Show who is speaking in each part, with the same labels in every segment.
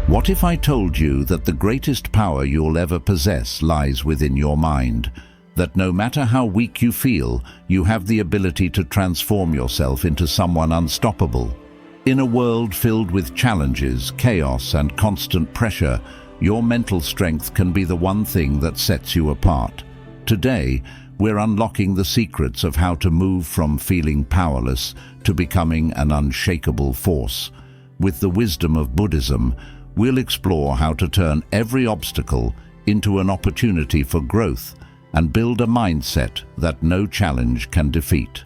Speaker 1: What if I told you that the greatest power you'll ever possess lies within your mind? That no matter how weak you feel, you have the ability to transform yourself into someone unstoppable. In a world filled with challenges, chaos, and constant pressure, your mental strength can be the one thing that sets you apart. Today, we're unlocking the secrets of how to move from feeling powerless to becoming an unshakable force. With the wisdom of Buddhism, we'll explore how to turn every obstacle into an opportunity for growth and build a mindset that no challenge can defeat.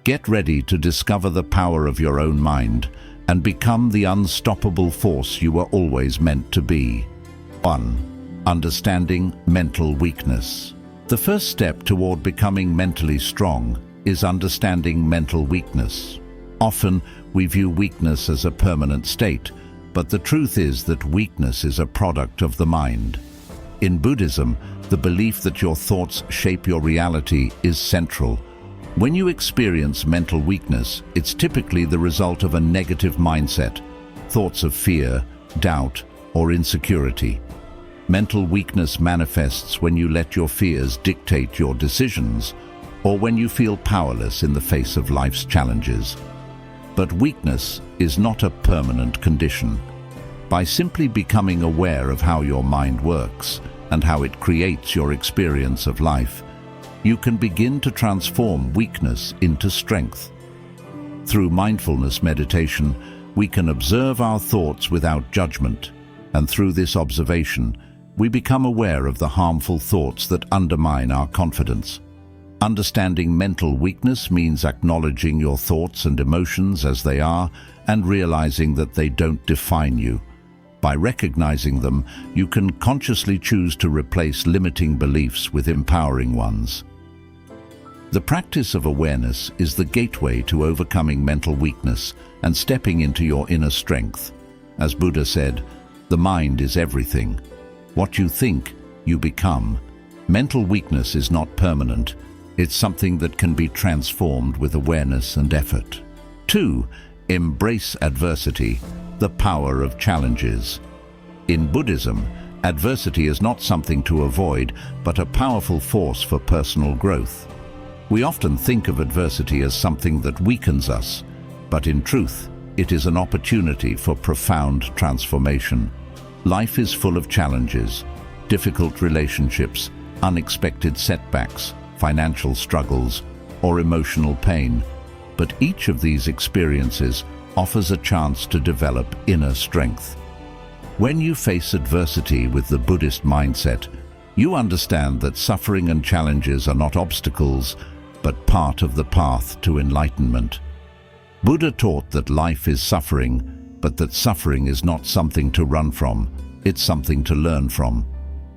Speaker 1: Get ready to discover the power of your own mind and become the unstoppable force you were always meant to be. 1. Understanding mental weakness. The first step toward becoming mentally strong is understanding mental weakness. Often, we view weakness as a permanent state, but the truth is that weakness is a product of the mind. In Buddhism, the belief that your thoughts shape your reality is central. When you experience mental weakness, it's typically the result of a negative mindset, thoughts of fear, doubt, or insecurity. Mental weakness manifests when you let your fears dictate your decisions, or when you feel powerless in the face of life's challenges. But weakness is not a permanent condition. By simply becoming aware of how your mind works and how it creates your experience of life, you can begin to transform weakness into strength. Through mindfulness meditation, we can observe our thoughts without judgment, and through this observation, we become aware of the harmful thoughts that undermine our confidence. Understanding mental weakness means acknowledging your thoughts and emotions as they are and realizing that they don't define you. By recognizing them, you can consciously choose to replace limiting beliefs with empowering ones. The practice of awareness is the gateway to overcoming mental weakness and stepping into your inner strength. As Buddha said, the mind is everything. What you think, you become. Mental weakness is not permanent. It's something that can be transformed with awareness and effort. 2. Embrace adversity, the power of challenges. In Buddhism, adversity is not something to avoid, but a powerful force for personal growth. We often think of adversity as something that weakens us, but in truth, it is an opportunity for profound transformation. Life is full of challenges, difficult relationships, unexpected setbacks, financial struggles, or emotional pain. But each of these experiences offers a chance to develop inner strength. When you face adversity with the Buddhist mindset, you understand that suffering and challenges are not obstacles, but part of the path to enlightenment. Buddha taught that life is suffering, but that suffering is not something to run from, it's something to learn from.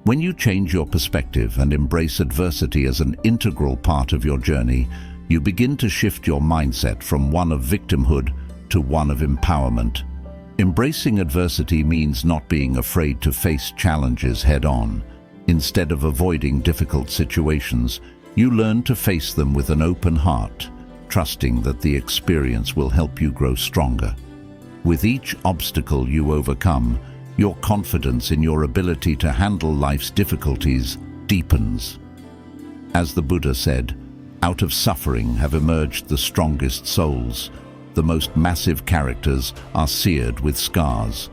Speaker 1: When you change your perspective and embrace adversity as an integral part of your journey, you begin to shift your mindset from one of victimhood to one of empowerment. Embracing adversity means not being afraid to face challenges head-on. Instead of avoiding difficult situations, you learn to face them with an open heart, trusting that the experience will help you grow stronger. With each obstacle you overcome, your confidence in your ability to handle life's difficulties deepens. As the Buddha said, out of suffering have emerged the strongest souls. The most massive characters are seared with scars.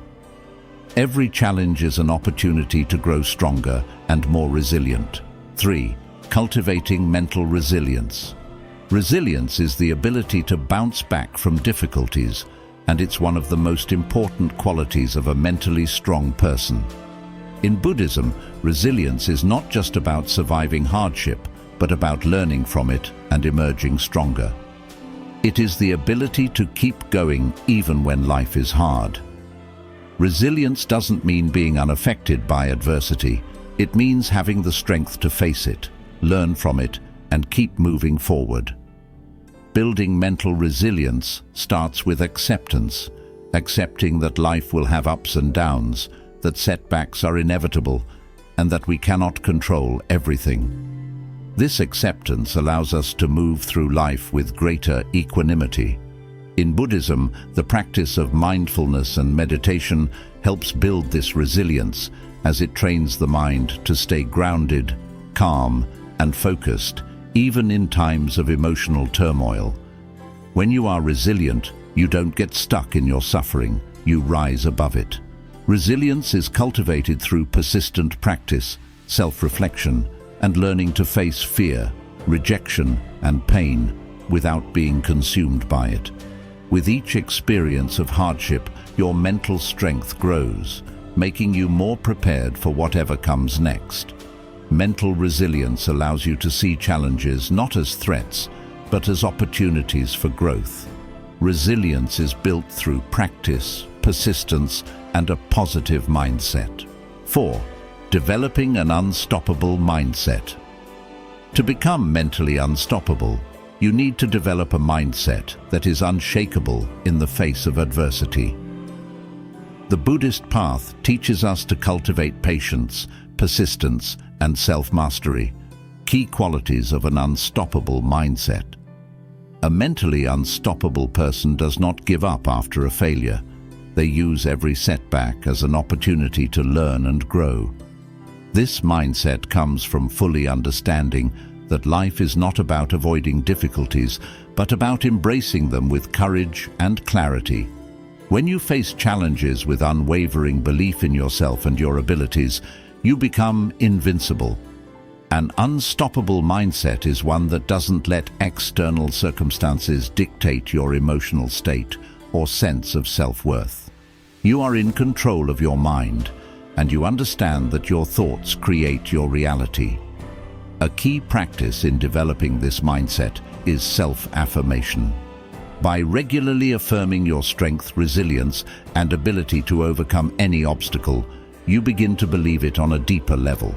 Speaker 1: Every challenge is an opportunity to grow stronger and more resilient. 3. Cultivating mental resilience. Resilience is the ability to bounce back from difficulties, and it's one of the most important qualities of a mentally strong person. In Buddhism, resilience is not just about surviving hardship, but about learning from it and emerging stronger. It is the ability to keep going even when life is hard. Resilience doesn't mean being unaffected by adversity. It means having the strength to face it, learn from it, and keep moving forward. Building mental resilience starts with acceptance, accepting that life will have ups and downs, that setbacks are inevitable, and that we cannot control everything. This acceptance allows us to move through life with greater equanimity. In Buddhism, the practice of mindfulness and meditation helps build this resilience as it trains the mind to stay grounded, calm, and focused, even in times of emotional turmoil. When you are resilient, you don't get stuck in your suffering, you rise above it. Resilience is cultivated through persistent practice, self-reflection, and learning to face fear, rejection, and pain without being consumed by it. With each experience of hardship, your mental strength grows, making you more prepared for whatever comes next. Mental resilience allows you to see challenges not as threats, but as opportunities for growth. Resilience is built through practice, persistence, and a positive mindset. 4. Developing an unstoppable mindset. To become mentally unstoppable, you need to develop a mindset that is unshakable in the face of adversity. The Buddhist path teaches us to cultivate patience, persistence, and self-mastery, key qualities of an unstoppable mindset. A mentally unstoppable person does not give up after a failure. They use every setback as an opportunity to learn and grow. This mindset comes from fully understanding that life is not about avoiding difficulties, but about embracing them with courage and clarity. When you face challenges with unwavering belief in yourself and your abilities, you become invincible. An unstoppable mindset is one that doesn't let external circumstances dictate your emotional state or sense of self-worth. You are in control of your mind, and you understand that your thoughts create your reality. A key practice in developing this mindset is self-affirmation. By regularly affirming your strength, resilience, and ability to overcome any obstacle, you begin to believe it on a deeper level.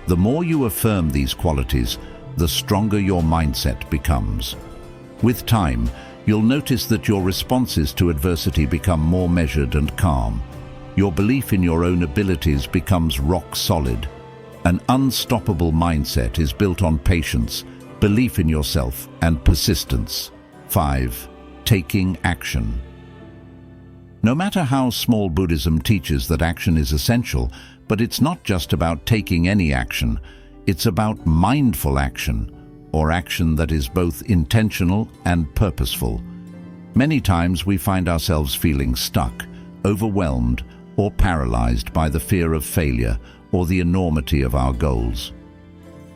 Speaker 1: The more you affirm these qualities, the stronger your mindset becomes. With time, you'll notice that your responses to adversity become more measured and calm. Your belief in your own abilities becomes rock solid. An unstoppable mindset is built on patience, belief in yourself, and persistence. 5. Taking action. No matter how small, Buddhism teaches that action is essential, but it's not just about taking any action. It's about mindful action, or action that is both intentional and purposeful. Many times we find ourselves feeling stuck, overwhelmed, or paralyzed by the fear of failure or the enormity of our goals.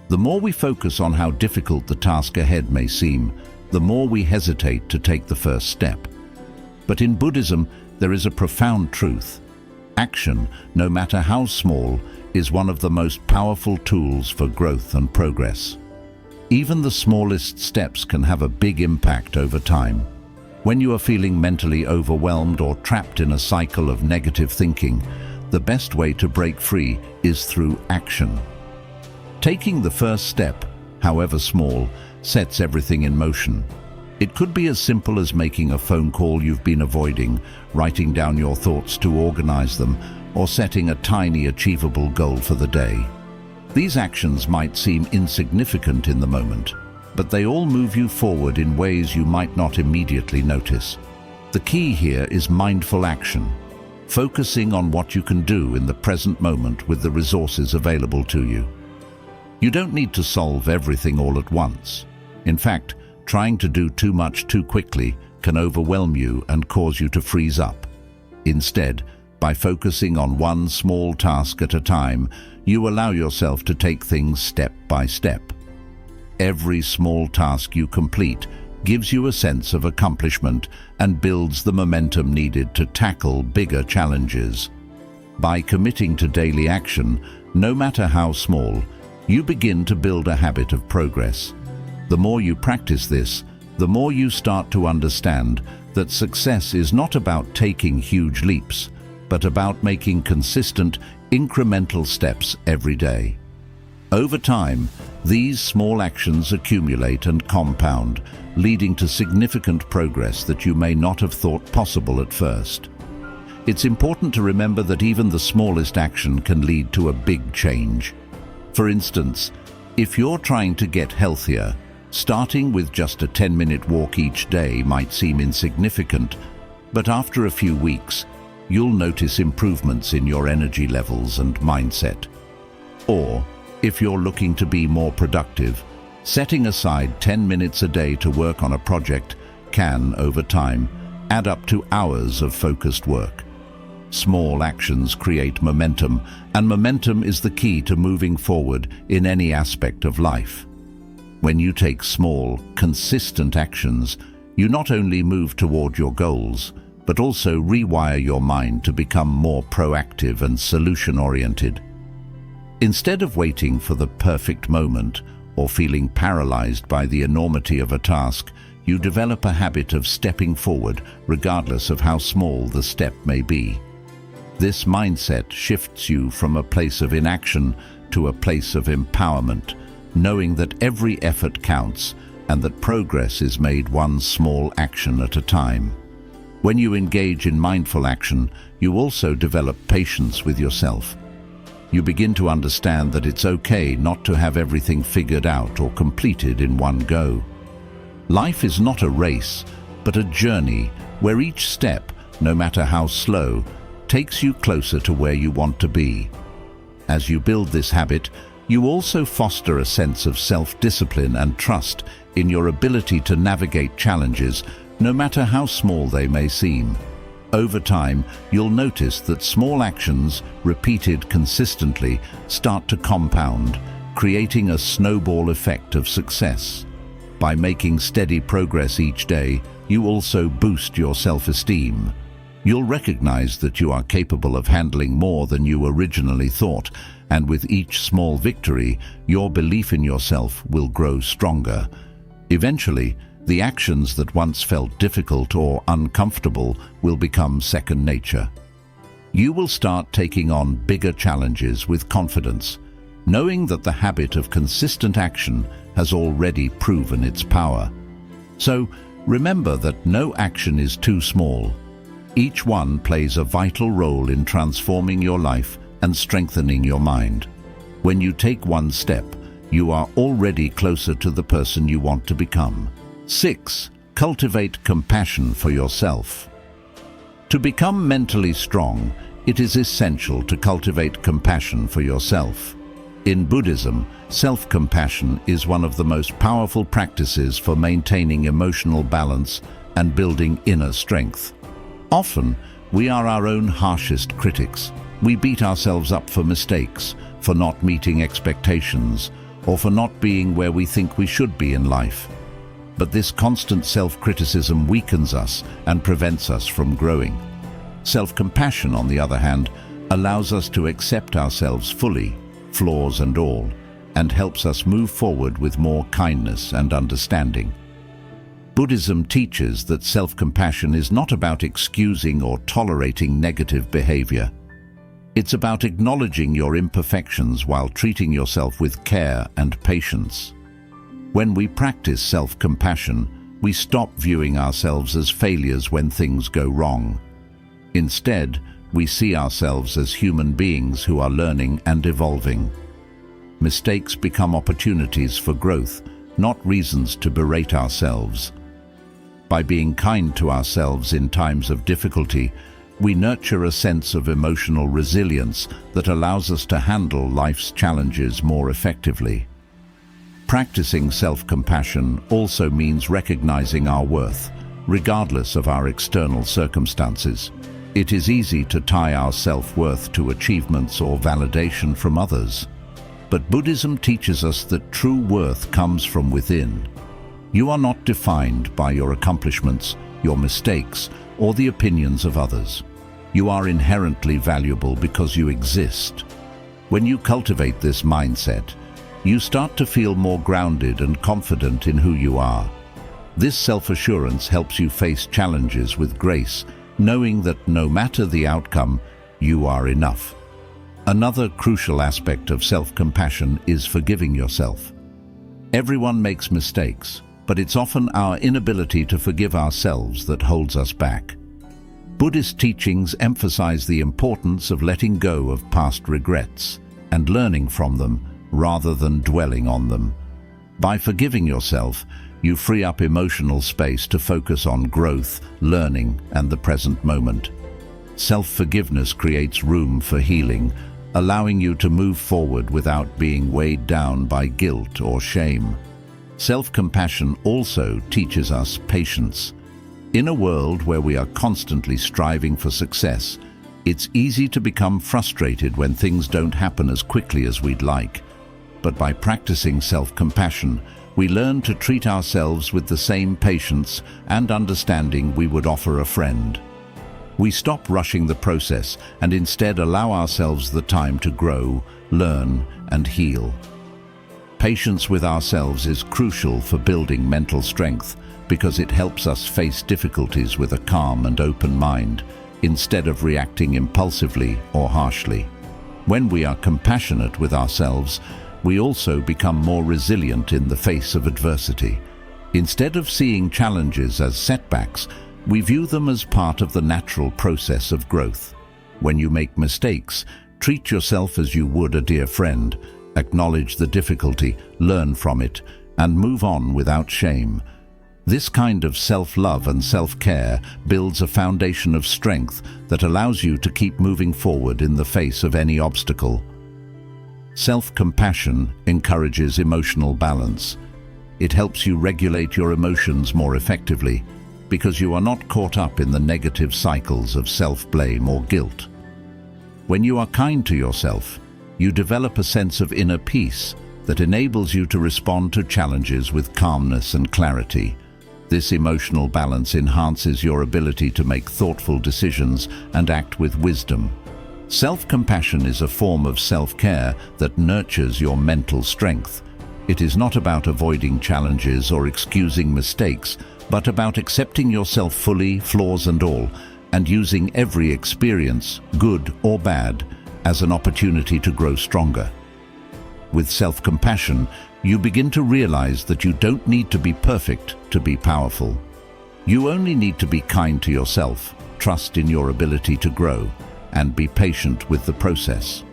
Speaker 1: The more we focus on how difficult the task ahead may seem, the more we hesitate to take the first step. But in Buddhism, there is a profound truth. Action, no matter how small, is one of the most powerful tools for growth and progress. Even the smallest steps can have a big impact over time. When you are feeling mentally overwhelmed or trapped in a cycle of negative thinking, the best way to break free is through action. Taking the first step, however small, sets everything in motion. It could be as simple as making a phone call you've been avoiding, writing down your thoughts to organize them, or setting a tiny achievable goal for the day. These actions might seem insignificant in the moment, but they all move you forward in ways you might not immediately notice. The key here is mindful action, focusing on what you can do in the present moment with the resources available to you. You don't need to solve everything all at once. In fact, trying to do too much too quickly can overwhelm you and cause you to freeze up. Instead, by focusing on one small task at a time, you allow yourself to take things step by step. Every small task you complete gives you a sense of accomplishment and builds the momentum needed to tackle bigger challenges. By committing to daily action, no matter how small, you begin to build a habit of progress. The more you practice this, the more you start to understand that success is not about taking huge leaps, but about making consistent, incremental steps every day. Over time, these small actions accumulate and compound, leading to significant progress that you may not have thought possible at first. It's important to remember that even the smallest action can lead to a big change. For instance, if you're trying to get healthier, Starting with just a 10-minute walk each day might seem insignificant, but after a few weeks, you'll notice improvements in your energy levels and mindset. Or, if you're looking to be more productive, setting aside 10 minutes a day to work on a project can, over time, add up to hours of focused work. Small actions create momentum, and momentum is the key to moving forward in any aspect of life. When you take small, consistent actions, you not only move toward your goals, but also rewire your mind to become more proactive and solution-oriented. Instead of waiting for the perfect moment or feeling paralyzed by the enormity of a task, you develop a habit of stepping forward, regardless of how small the step may be. This mindset shifts you from a place of inaction to a place of empowerment, knowing that every effort counts and that progress is made one small action at a time. When you engage in mindful action, you also develop patience with yourself. You begin to understand that it's okay not to have everything figured out or completed in one go. Life is not a race, but a journey where each step, no matter how slow, takes you closer to where you want to be. As you build this habit, you also foster a sense of self-discipline and trust in your ability to navigate challenges, no matter how small they may seem. Over time, you'll notice that small actions, repeated consistently, start to compound, creating a snowball effect of success. By making steady progress each day, you also boost your self-esteem. You'll recognize that you are capable of handling more than you originally thought, and with each small victory, your belief in yourself will grow stronger. Eventually, the actions that once felt difficult or uncomfortable will become second nature. You will start taking on bigger challenges with confidence, knowing that the habit of consistent action has already proven its power. So, remember that no action is too small. Each one plays a vital role in transforming your life and strengthening your mind. When you take one step, you are already closer to the person you want to become. 6. Cultivate compassion for yourself. To become mentally strong, it is essential to cultivate compassion for yourself. In Buddhism, self-compassion is one of the most powerful practices for maintaining emotional balance and building inner strength. Often, we are our own harshest critics. We beat ourselves up for mistakes, for not meeting expectations, or for not being where we think we should be in life. But this constant self-criticism weakens us and prevents us from growing. Self-compassion, on the other hand, allows us to accept ourselves fully, flaws and all, and helps us move forward with more kindness and understanding. Buddhism teaches that self-compassion is not about excusing or tolerating negative behavior. It's about acknowledging your imperfections while treating yourself with care and patience. When we practice self-compassion, we stop viewing ourselves as failures when things go wrong. Instead, we see ourselves as human beings who are learning and evolving. Mistakes become opportunities for growth, not reasons to berate ourselves. By being kind to ourselves in times of difficulty, we nurture a sense of emotional resilience that allows us to handle life's challenges more effectively. Practicing self-compassion also means recognizing our worth, regardless of our external circumstances. It is easy to tie our self-worth to achievements or validation from others. But Buddhism teaches us that true worth comes from within. You are not defined by your accomplishments, your mistakes, or the opinions of others. You are inherently valuable because you exist. When you cultivate this mindset, you start to feel more grounded and confident in who you are. This self-assurance helps you face challenges with grace, knowing that no matter the outcome, you are enough. Another crucial aspect of self-compassion is forgiving yourself. Everyone makes mistakes, but it's often our inability to forgive ourselves that holds us back. Buddhist teachings emphasize the importance of letting go of past regrets and learning from them rather than dwelling on them. By forgiving yourself, you free up emotional space to focus on growth, learning, and the present moment. Self-forgiveness creates room for healing, allowing you to move forward without being weighed down by guilt or shame. Self-compassion also teaches us patience. In a world where we are constantly striving for success, it's easy to become frustrated when things don't happen as quickly as we'd like. But by practicing self-compassion, we learn to treat ourselves with the same patience and understanding we would offer a friend. We stop rushing the process and instead allow ourselves the time to grow, learn, and heal. Patience with ourselves is crucial for building mental strength because it helps us face difficulties with a calm and open mind, instead of reacting impulsively or harshly. When we are compassionate with ourselves, we also become more resilient in the face of adversity. Instead of seeing challenges as setbacks, we view them as part of the natural process of growth. When you make mistakes, treat yourself as you would a dear friend. Acknowledge the difficulty, learn from it, and move on without shame. This kind of self-love and self-care builds a foundation of strength that allows you to keep moving forward in the face of any obstacle. Self-compassion encourages emotional balance. It helps you regulate your emotions more effectively because you are not caught up in the negative cycles of self-blame or guilt. When you are kind to yourself, you develop a sense of inner peace that enables you to respond to challenges with calmness and clarity. This emotional balance enhances your ability to make thoughtful decisions and act with wisdom. Self-compassion is a form of self-care that nurtures your mental strength. It is not about avoiding challenges or excusing mistakes, but about accepting yourself fully, flaws and all, and using every experience, good or bad, as an opportunity to grow stronger. With self-compassion, you begin to realize that you don't need to be perfect to be powerful. You only need to be kind to yourself, trust in your ability to grow, and be patient with the process.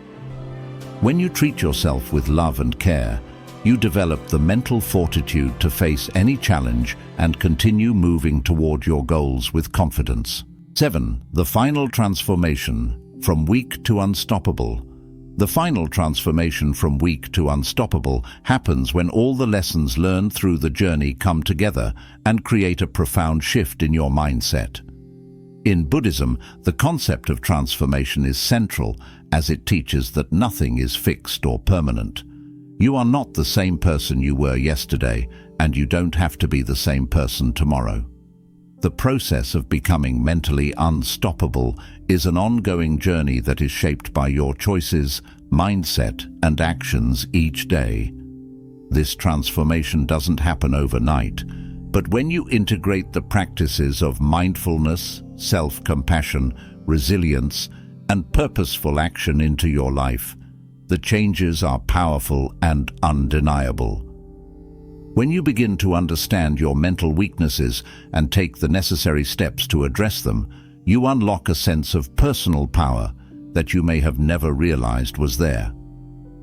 Speaker 1: When you treat yourself with love and care, you develop the mental fortitude to face any challenge and continue moving toward your goals with confidence. 7. The final transformation, from weak to unstoppable. The final transformation from weak to unstoppable happens when all the lessons learned through the journey come together and create a profound shift in your mindset. In Buddhism, the concept of transformation is central as it teaches that nothing is fixed or permanent. You are not the same person you were yesterday, and you don't have to be the same person tomorrow. The process of becoming mentally unstoppable is an ongoing journey that is shaped by your choices, mindset, and actions each day. This transformation doesn't happen overnight, but when you integrate the practices of mindfulness, self-compassion, resilience, and purposeful action into your life, the changes are powerful and undeniable. When you begin to understand your mental weaknesses and take the necessary steps to address them, you unlock a sense of personal power that you may have never realized was there.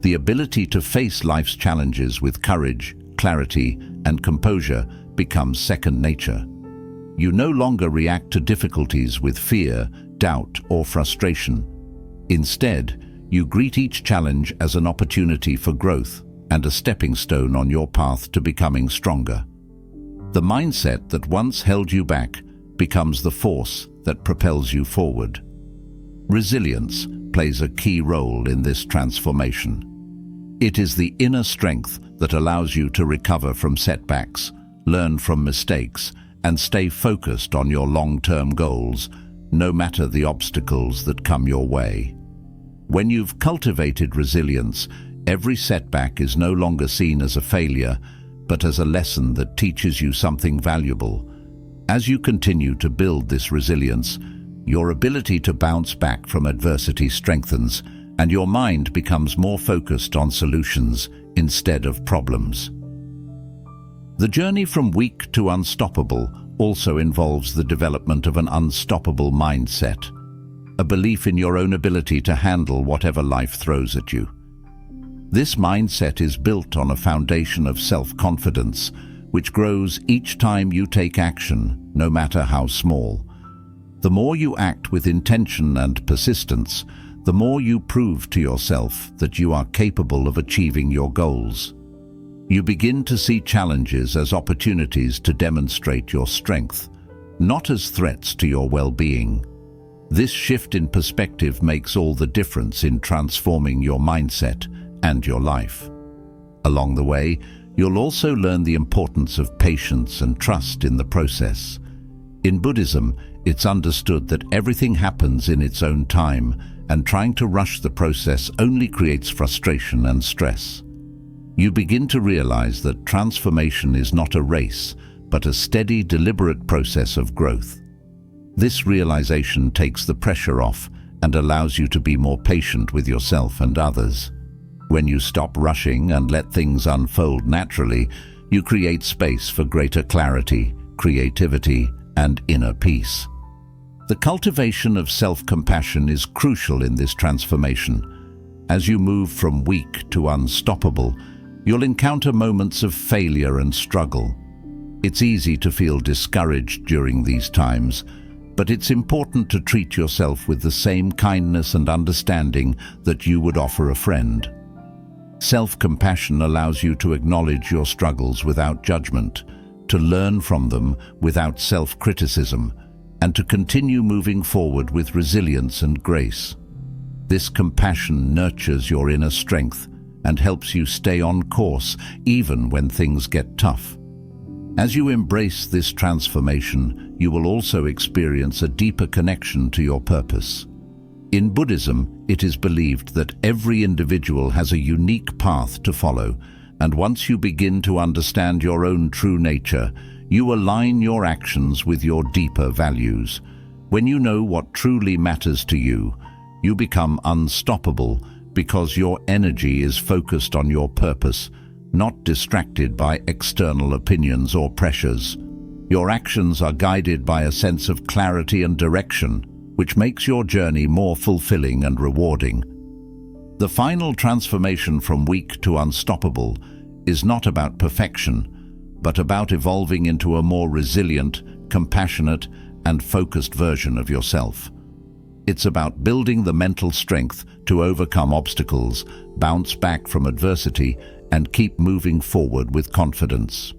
Speaker 1: The ability to face life's challenges with courage, clarity, and composure becomes second nature. You no longer react to difficulties with fear, doubt, or frustration. Instead, you greet each challenge as an opportunity for growth and a stepping stone on your path to becoming stronger. The mindset that once held you back becomes the force that propels you forward. Resilience plays a key role in this transformation. It is the inner strength that allows you to recover from setbacks, learn from mistakes, and stay focused on your long-term goals, no matter the obstacles that come your way. When you've cultivated resilience, every setback is no longer seen as a failure, but as a lesson that teaches you something valuable. As you continue to build this resilience, your ability to bounce back from adversity strengthens, and your mind becomes more focused on solutions instead of problems. The journey from weak to unstoppable also involves the development of an unstoppable mindset, a belief in your own ability to handle whatever life throws at you. This mindset is built on a foundation of self-confidence, which grows each time you take action, no matter how small. The more you act with intention and persistence, the more you prove to yourself that you are capable of achieving your goals. You begin to see challenges as opportunities to demonstrate your strength, not as threats to your well-being. This shift in perspective makes all the difference in transforming your mindset and your life. Along the way, you'll also learn the importance of patience and trust in the process. In Buddhism, it's understood that everything happens in its own time, and trying to rush the process only creates frustration and stress. You begin to realize that transformation is not a race, but a steady, deliberate process of growth. This realization takes the pressure off and allows you to be more patient with yourself and others. When you stop rushing and let things unfold naturally, you create space for greater clarity, creativity, and inner peace. The cultivation of self-compassion is crucial in this transformation. As you move from weak to unstoppable, you'll encounter moments of failure and struggle. It's easy to feel discouraged during these times, but it's important to treat yourself with the same kindness and understanding that you would offer a friend. Self-compassion allows you to acknowledge your struggles without judgment, to learn from them without self-criticism, and to continue moving forward with resilience and grace. This compassion nurtures your inner strength and helps you stay on course even when things get tough. As you embrace this transformation, you will also experience a deeper connection to your purpose. In Buddhism, it is believed that every individual has a unique path to follow, and once you begin to understand your own true nature, you align your actions with your deeper values. When you know what truly matters to you, you become unstoppable because your energy is focused on your purpose, not distracted by external opinions or pressures. Your actions are guided by a sense of clarity and direction, which makes your journey more fulfilling and rewarding. The final transformation from weak to unstoppable is not about perfection, but about evolving into a more resilient, compassionate, and focused version of yourself. It's about building the mental strength to overcome obstacles, bounce back from adversity, and keep moving forward with confidence.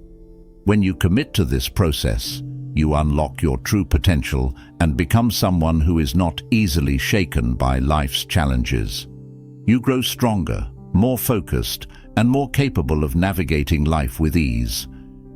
Speaker 1: When you commit to this process, you unlock your true potential and become someone who is not easily shaken by life's challenges. You grow stronger, more focused, and more capable of navigating life with ease.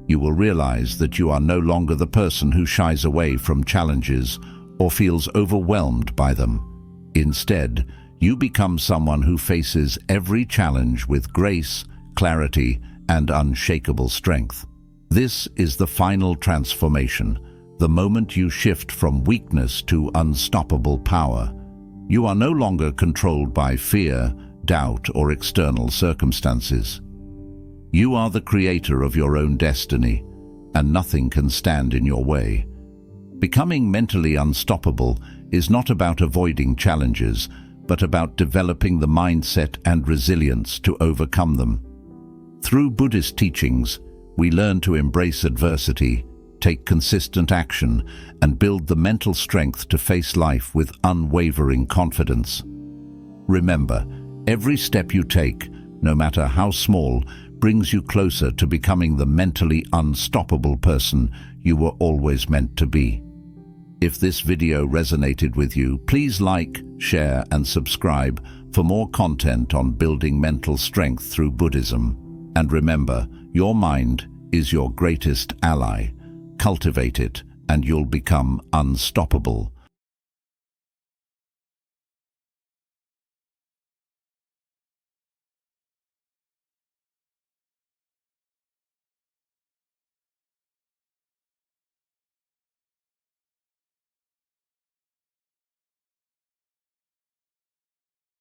Speaker 1: You will realize that you are no longer the person who shies away from challenges or feels overwhelmed by them. Instead, you become someone who faces every challenge with grace, clarity, and unshakable strength. This is the final transformation, the moment you shift from weakness to unstoppable power. You are no longer controlled by fear, doubt, or external circumstances. You are the creator of your own destiny, and nothing can stand in your way. Becoming mentally unstoppable is not about avoiding challenges, but about developing the mindset and resilience to overcome them. Through Buddhist teachings, we learn to embrace adversity, take consistent action, and build the mental strength to face life with unwavering confidence. Remember, every step you take, no matter how small, brings you closer to becoming the mentally unstoppable person you were always meant to be. If this video resonated with you, please like, share, and subscribe for more content on building mental strength through Buddhism. And remember, your mind is your greatest ally. Cultivate it, and you'll become unstoppable.